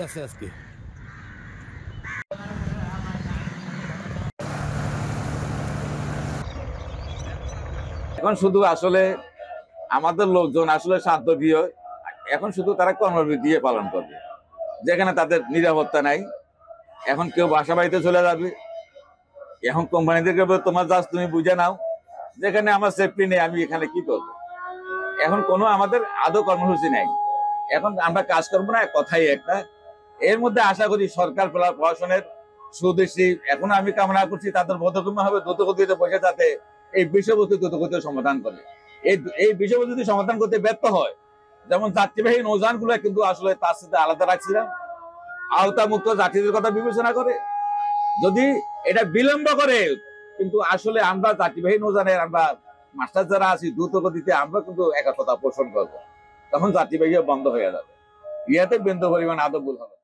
আছে আজকে। এখন শুধু আসলে আমাদের লোকজন আসলে শান্তপ্রিয়, এখন শুধু তারা কর্মবিরতি দিয়ে পালন করবে, যেখানে তাদের নিরাপত্তা নাই। এখন কেউ বাসা বাড়িতে চলে যাবে, এখন কোম্পানি থেকে তোমার জাস্ট তুমি বুঝে নাও, যেখানে আমার সেফটি নেই আমি এখানে কি করবো। এখন কোনো আমাদের আদৌ কর্মসূচি নেই, এখন আমরা কাজ করবো না, কথাই একটা। এর মধ্যে আশা করি সরকার প্রশাসনের সুদৃষ্টি, এখন আমি কামনা করছি তাদের বোধগম্য হবে দ্রুতগতিতে বসে, যাতে এই বিষয়বস্তু দ্রুতগতিতে সমাধান করে। এই বিষয়বস্তু যদি সমাধান করতে ব্যর্থ হয়, যেমন যাত্রীবাহী নৌযান গুলো কিন্তু আসলে তার সাথে আলাদা রাখছিলাম, আওতামুক্ত যাত্রীদের কথা বিবেচনা করে যদি এটা বিলম্ব করে, কিন্তু আসলে আমরা যাত্রীবাহী নৌযানের আমরা মাস্টার যারা আছি দ্রুত গতিতে আমরা কিন্তু একাত্মতা পোষণ করবো, তখন যাত্রীবাহী বন্ধ হয়ে যাবে, ইয়াতে বিন্দু পরিমাণ আদৌ ভুল হবে।